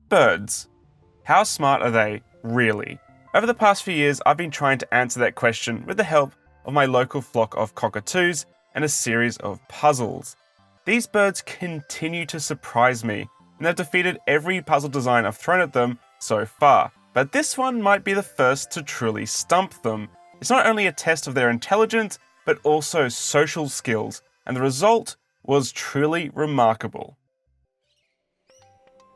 Birds. How smart are they, really? Over the past few years, I've been trying to answer that question with the help of my local flock of cockatoos and a series of puzzles. These birds continue to surprise me, and they've defeated every puzzle design I've thrown at them so far. But this one might be the first to truly stump them. It's not only a test of their intelligence, but also social skills, and the result was truly remarkable.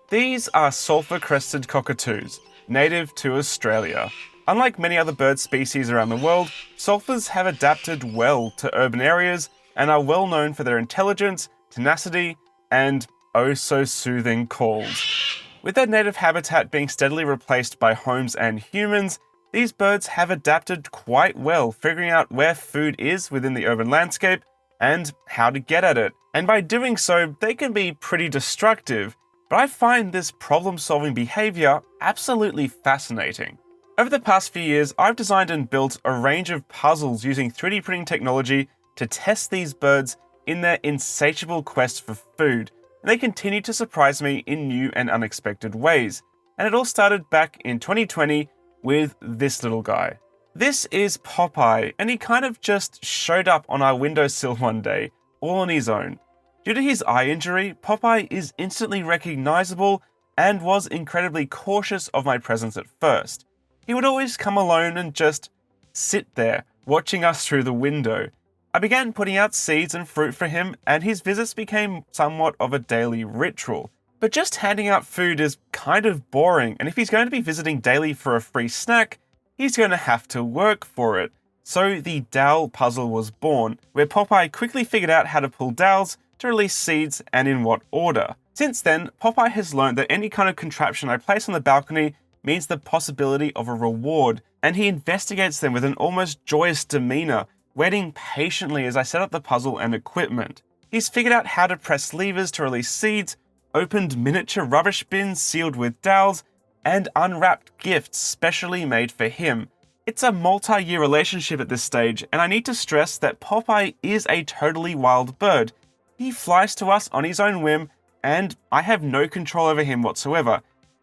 These are sulphur-crested cockatoos, native to Australia. Unlike many other bird species around the world, sulphurs have adapted well to urban areas and are well known for their intelligence, tenacity, and oh-so-soothing calls. With their native habitat being steadily replaced by homes and humans, these birds have adapted quite well, figuring out where food is within the urban landscape and how to get at it. And by doing so, they can be pretty destructive, but I find this problem-solving behavior absolutely fascinating. Over the past few years, I've designed and built a range of puzzles using 3D printing technology to test these birds in their insatiable quest for food, and they continue to surprise me in new and unexpected ways. And it all started back in 2020 with this little guy. This is Popeye, and he kind of just showed up on our windowsill one day, all on his own. Due to his eye injury, Popeye is instantly recognizable and was incredibly cautious of my presence at first. He would always come alone and just sit there, watching us through the window. I began putting out seeds and fruit for him, and his visits became somewhat of a daily ritual. But just handing out food is kind of boring, and if he's going to be visiting daily for a free snack, he's going to have to work for it. So the dowel puzzle was born, where Popeye quickly figured out how to pull dowels to release seeds and in what order. Since then, Popeye has learned that any kind of contraption I place on the balcony means the possibility of a reward, and he investigates them with an almost joyous demeanor, waiting patiently as I set up the puzzle and equipment. He's figured out how to press levers to release seeds, opened miniature rubbish bins sealed with dowels, and unwrapped gifts specially made for him. It's a multi-year relationship at this stage, and I need to stress that Popeye is a totally wild bird. He flies to us on his own whim, and I have no control over him whatsoever.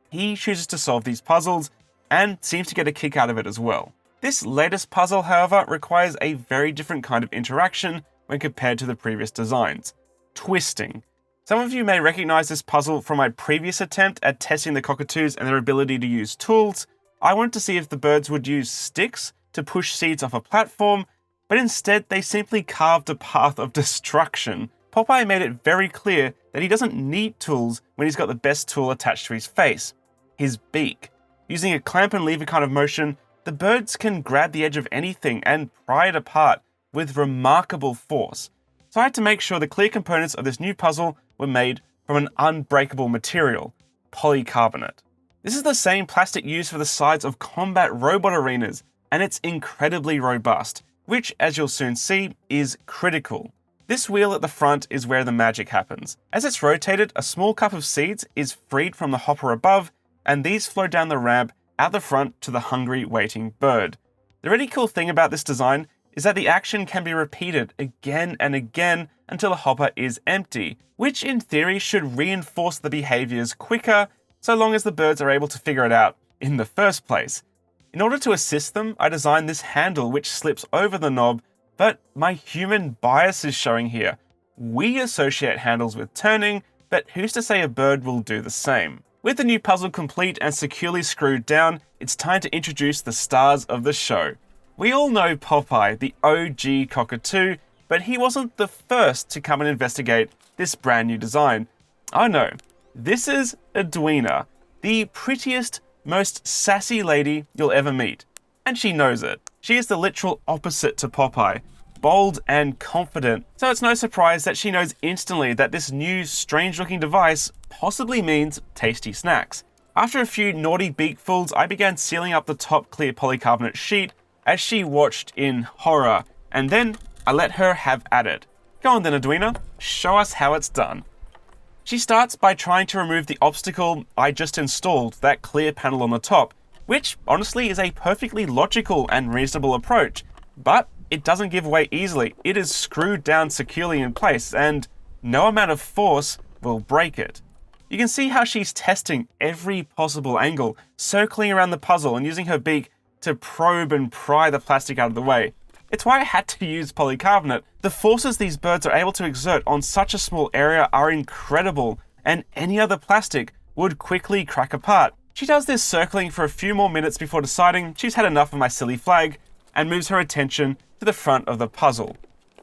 He chooses to solve these puzzles, and seems to get a kick out of it as well. This latest puzzle, however, requires a very different kind of interaction when compared to the previous designs. Twisting. Some of you may recognize this puzzle from my previous attempt at testing the cockatoos and their ability to use tools. I wanted to see if the birds would use sticks to push seeds off a platform, but instead they simply carved a path of destruction. Popeye made it very clear that he doesn't need tools when he's got the best tool attached to his face, his beak. Using a clamp and lever kind of motion, the birds can grab the edge of anything and pry it apart with remarkable force. So I had to make sure the clear components of this new puzzle were made from an unbreakable material, polycarbonate. This is the same plastic used for the sides of combat robot arenas, and it's incredibly robust, which, as you'll soon see, is critical. This wheel at the front is where the magic happens. As it's rotated, a small cup of seeds is freed from the hopper above, and these flow down the ramp out the front to the hungry, waiting bird. The really cool thing about this design is that the action can be repeated again and again until the hopper is empty, which in theory should reinforce the behaviors quicker, so long as the birds are able to figure it out in the first place. In order to assist them, I designed this handle which slips over the knob, but my human bias is showing here. We associate handles with turning, but who's to say a bird will do the same? With the new puzzle complete and securely screwed down, it's time to introduce the stars of the show. We all know Popeye, the OG cockatoo, but he wasn't the first to come and investigate this brand new design. Oh no, this is Edwina, the prettiest, most sassy lady you'll ever meet. And she knows it. She is the literal opposite to Popeye, bold and confident, so it's no surprise that she knows instantly that this new strange-looking device possibly means tasty snacks. After a few naughty beakfuls, I began sealing up the top clear polycarbonate sheet as she watched in horror, and then I let her have at it. Go on then, Edwina, show us how it's done. She starts by trying to remove the obstacle I just installed, that clear panel on the top, which honestly is a perfectly logical and reasonable approach, but it doesn't give way easily. It is screwed down securely in place, and no amount of force will break it. You can see how she's testing every possible angle, circling around the puzzle and using her beak to probe and pry the plastic out of the way. It's why I had to use polycarbonate. The forces these birds are able to exert on such a small area are incredible, and any other plastic would quickly crack apart. She does this circling for a few more minutes before deciding she's had enough of my silly flag and moves her attention to the front of the puzzle.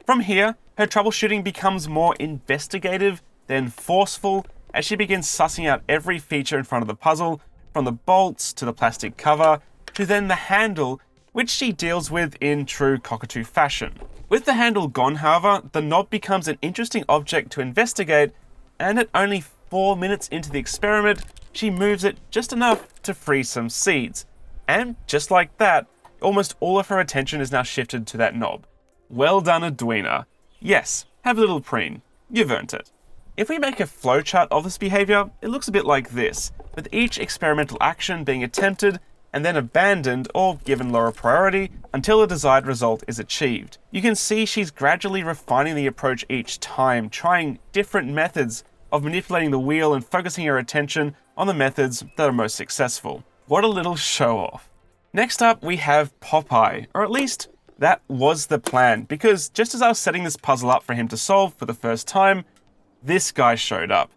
From here, her troubleshooting becomes more investigative than forceful as she begins sussing out every feature in front of the puzzle, from the bolts to the plastic cover to then the handle, which she deals with in true cockatoo fashion. With the handle gone, however, the knob becomes an interesting object to investigate, and at only 4 minutes into the experiment, she moves it just enough to free some seeds. And just like that, almost all of her attention is now shifted to that knob. Well done, Edwina. Yes, have a little preen. You've earned it. If we make a flowchart of this behavior, it looks a bit like this, with each experimental action being attempted and then abandoned or given lower priority until the desired result is achieved. You can see she's gradually refining the approach each time, trying different methods of manipulating the wheel and focusing her attention on the methods that are most successful. What a little show off. Next up, we have Popeye, or at least that was the plan, because just as I was setting this puzzle up for him to solve for the first time, this guy showed up.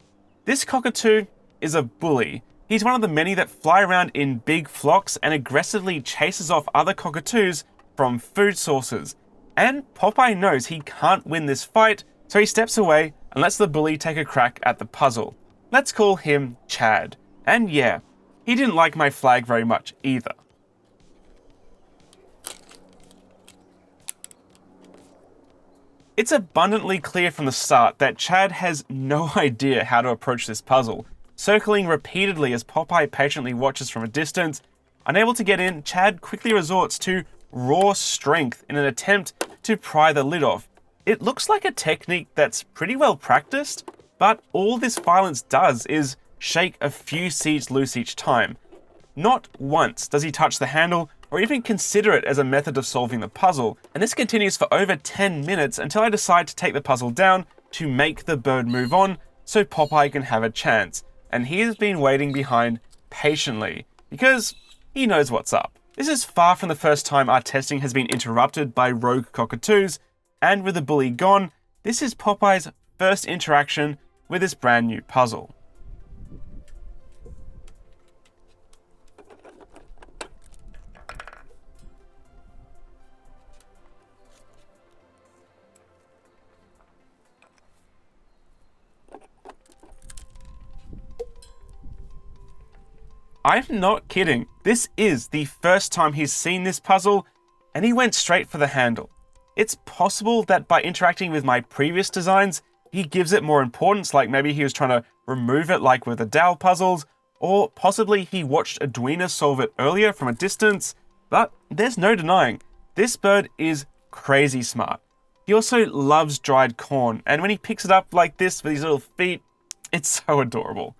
This cockatoo is a bully. He's one of the many that fly around in big flocks and aggressively chases off other cockatoos from food sources. And Popeye knows he can't win this fight, so he steps away and lets the bully take a crack at the puzzle. Let's call him Chad. And yeah, he didn't like my flag very much either. It's abundantly clear from the start that Chad has no idea how to approach this puzzle. Circling repeatedly as Popeye patiently watches from a distance, unable to get in, Chad quickly resorts to raw strength in an attempt to pry the lid off. It looks like a technique that's pretty well practiced, but all this violence does is shake a few seeds loose each time. Not once does he touch the handle or even consider it as a method of solving the puzzle, and this continues for over 10 minutes until I decide to take the puzzle down to make the bird move on so Popeye can have a chance. And he has been waiting behind patiently because he knows what's up. This is far from the first time our testing has been interrupted by rogue cockatoos, and with the bully gone, this is Popeye's first interaction with this brand new puzzle. I'm not kidding. This is the first time he's seen this puzzle, and he went straight for the handle. It's possible that by interacting with my previous designs, he gives it more importance, like maybe he was trying to remove it like with the Dal puzzles, or possibly he watched Edwina solve it earlier from a distance, but there's no denying, this bird is crazy smart. He also loves dried corn, and when he picks it up like this with his little feet, it's so adorable.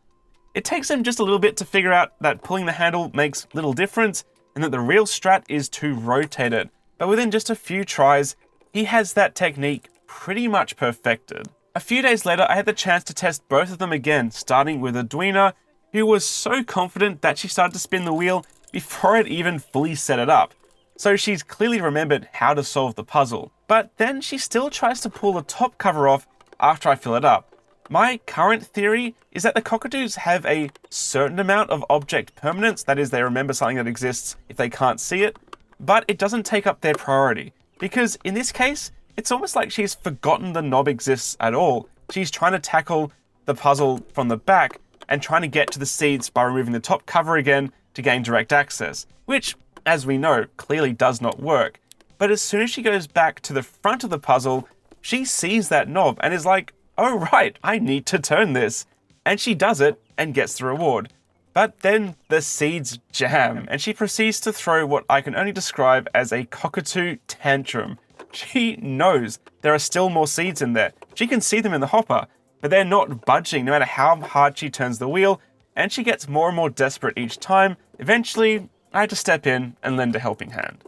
It takes him just a little bit to figure out that pulling the handle makes little difference and that the real strat is to rotate it. But within just a few tries, he has that technique pretty much perfected. A few days later, I had the chance to test both of them again, starting with Edwina, who was so confident that she started to spin the wheel before I'd even fully set it up. So she's clearly remembered how to solve the puzzle. But then she still tries to pull the top cover off after I fill it up. My current theory is that the cockatoos have a certain amount of object permanence, that is, they remember something that exists if they can't see it, but it doesn't take up their priority. Because in this case, it's almost like she's forgotten the knob exists at all. She's trying to tackle the puzzle from the back and trying to get to the seeds by removing the top cover again to gain direct access, which, as we know, clearly does not work. But as soon as she goes back to the front of the puzzle, she sees that knob and is like, oh right, I need to turn this. And she does it and gets the reward. But then the seeds jam and she proceeds to throw what I can only describe as a cockatoo tantrum. She knows there are still more seeds in there. She can see them in the hopper, but they're not budging no matter how hard she turns the wheel, and she gets more and more desperate each time. Eventually, I had to step in and lend a helping hand.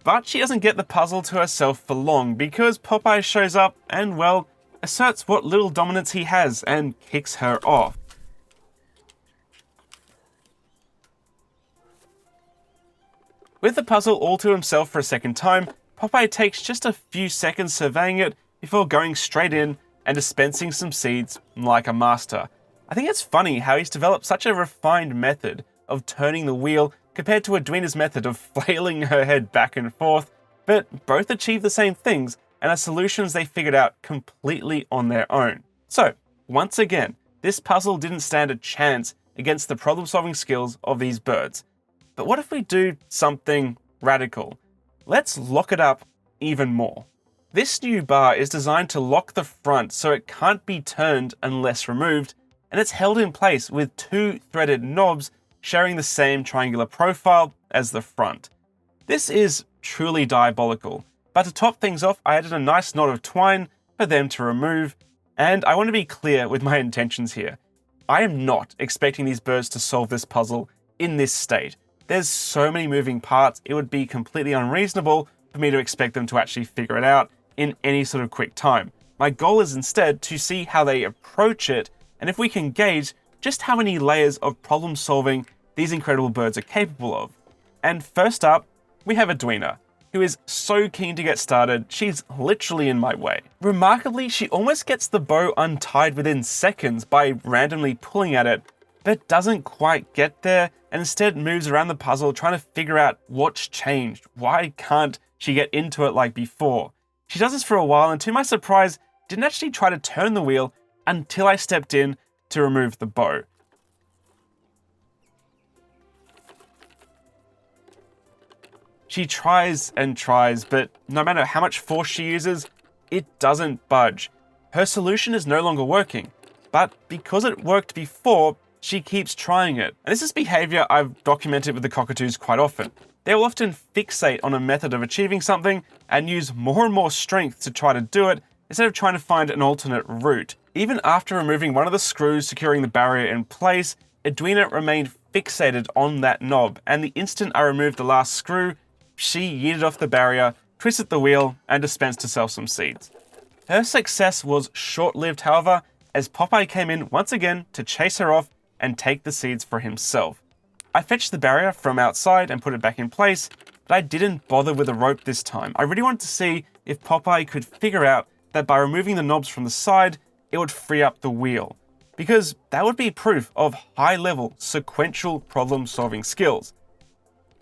But she doesn't get the puzzle to herself for long because Popeye shows up and, well, asserts what little dominance he has and kicks her off. With the puzzle all to himself for a second time, Popeye takes just a few seconds surveying it before going straight in and dispensing some seeds like a master. I think it's funny how he's developed such a refined method of turning the wheel compared to Edwina's method of flailing her head back and forth, but both achieve the same things and are solutions they figured out completely on their own. So, once again, this puzzle didn't stand a chance against the problem-solving skills of these birds. But what if we do something radical? Let's lock it up even more. This new bar is designed to lock the front so it can't be turned unless removed, and it's held in place with two threaded knobs sharing the same triangular profile as the front. This is truly diabolical, but to top things off, I added a nice knot of twine for them to remove, and I want to be clear with my intentions here. I am not expecting these birds to solve this puzzle in this state. There's so many moving parts, it would be completely unreasonable for me to expect them to actually figure it out in any sort of quick time. My goal is instead to see how they approach it, and if we can gauge just how many layers of problem solving these incredible birds are capable of. And first up, we have Edwina, who is so keen to get started, she's literally in my way. Remarkably, she almost gets the bow untied within seconds by randomly pulling at it, but doesn't quite get there, and instead moves around the puzzle trying to figure out what's changed. Why can't she get into it like before? She does this for a while, and to my surprise, didn't actually try to turn the wheel until I stepped in to remove the bow. She tries and tries, but no matter how much force she uses, it doesn't budge. Her solution is no longer working, but because it worked before, she keeps trying it. And this is behavior I've documented with the cockatoos quite often. They will often fixate on a method of achieving something and use more and more strength to try to do it instead of trying to find an alternate route. Even after removing one of the screws securing the barrier in place, Edwina remained fixated on that knob, and the instant I removed the last screw, she yeeted off the barrier, twisted the wheel, and dispensed herself some seeds. Her success was short-lived, however, as Popeye came in once again to chase her off and take the seeds for himself. I fetched the barrier from outside and put it back in place, but I didn't bother with a rope this time. I really wanted to see if Popeye could figure out that by removing the knobs from the side, it would free up the wheel, because that would be proof of high-level sequential problem-solving skills.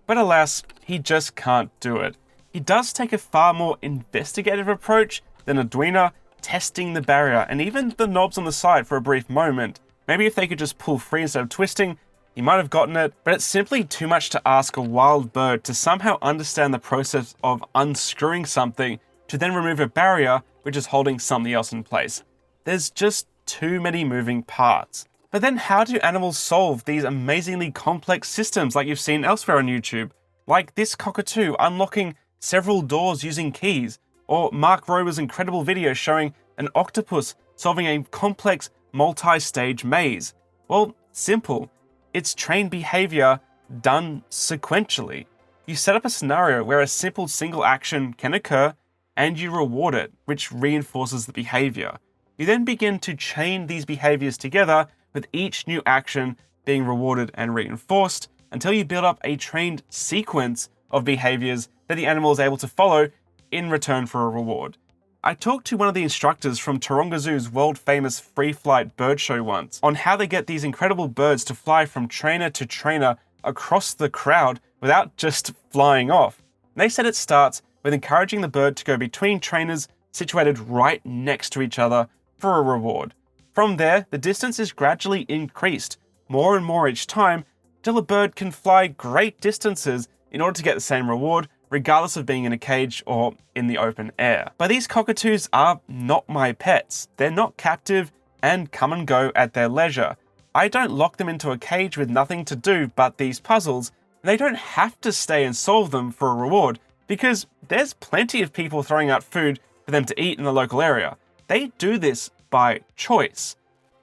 But alas, he just can't do it. He does take a far more investigative approach than Edwina, testing the barrier and even the knobs on the side for a brief moment. Maybe if they could just pull free instead of twisting, he might have gotten it, but it's simply too much to ask a wild bird to somehow understand the process of unscrewing something to then remove a barrier which is holding something else in place. There's just too many moving parts. But then how do animals solve these amazingly complex systems like you've seen elsewhere on YouTube? Like this cockatoo unlocking several doors using keys, or Mark Rober's incredible video showing an octopus solving a complex multi-stage maze. Well, simple. It's trained behavior done sequentially. You set up a scenario where a simple single action can occur and you reward it, which reinforces the behavior. You then begin to chain these behaviors together with each new action being rewarded and reinforced until you build up a trained sequence of behaviors that the animal is able to follow in return for a reward. I talked to one of the instructors from Taronga Zoo's world-famous free flight bird show once on how they get these incredible birds to fly from trainer to trainer across the crowd without just flying off. And they said it starts with encouraging the bird to go between trainers situated right next to each other for a reward. From there, the distance is gradually increased more and more each time till a bird can fly great distances in order to get the same reward, regardless of being in a cage or in the open air. But these cockatoos are not my pets. They're not captive and come and go at their leisure. I don't lock them into a cage with nothing to do but these puzzles, and they don't have to stay and solve them for a reward, because there's plenty of people throwing out food for them to eat in the local area. They do this by choice.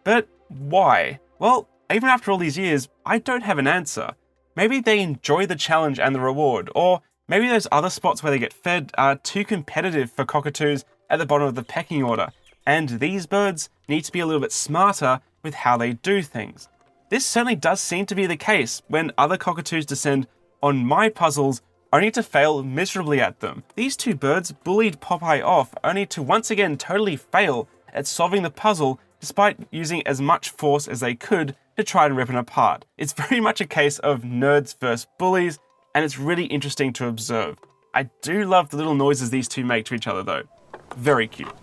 But why? Well, even after all these years, I don't have an answer. Maybe they enjoy the challenge and the reward, or Maybe those other spots where they get fed are too competitive for cockatoos at the bottom of the pecking order, and these birds need to be a little bit smarter with how they do things. This certainly does seem to be the case when other cockatoos descend on my puzzles only to fail miserably at them. These two birds bullied Popeye off only to once again totally fail at solving the puzzle despite using as much force as they could to try and rip it apart. It's very much a case of nerds versus bullies, and it's really interesting to observe. I do love the little noises these two make to each other though. Very cute.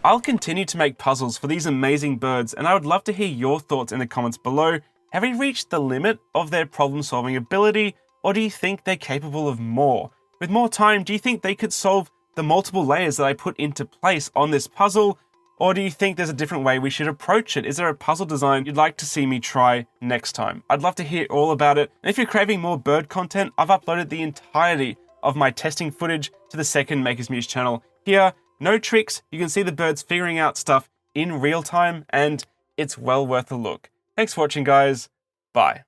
I'll continue to make puzzles for these amazing birds, and I would love to hear your thoughts in the comments below. Have we reached the limit of their problem-solving ability, or do you think they're capable of more? With more time, do you think they could solve the multiple layers that I put into place on this puzzle? Or do you think there's a different way we should approach it? Is there a puzzle design you'd like to see me try next time? I'd love to hear all about it. And if you're craving more bird content, I've uploaded the entirety of my testing footage to the second Makers Muse channel. Here, no tricks, you can see the birds figuring out stuff in real time, and it's well worth a look. Thanks for watching, guys. Bye.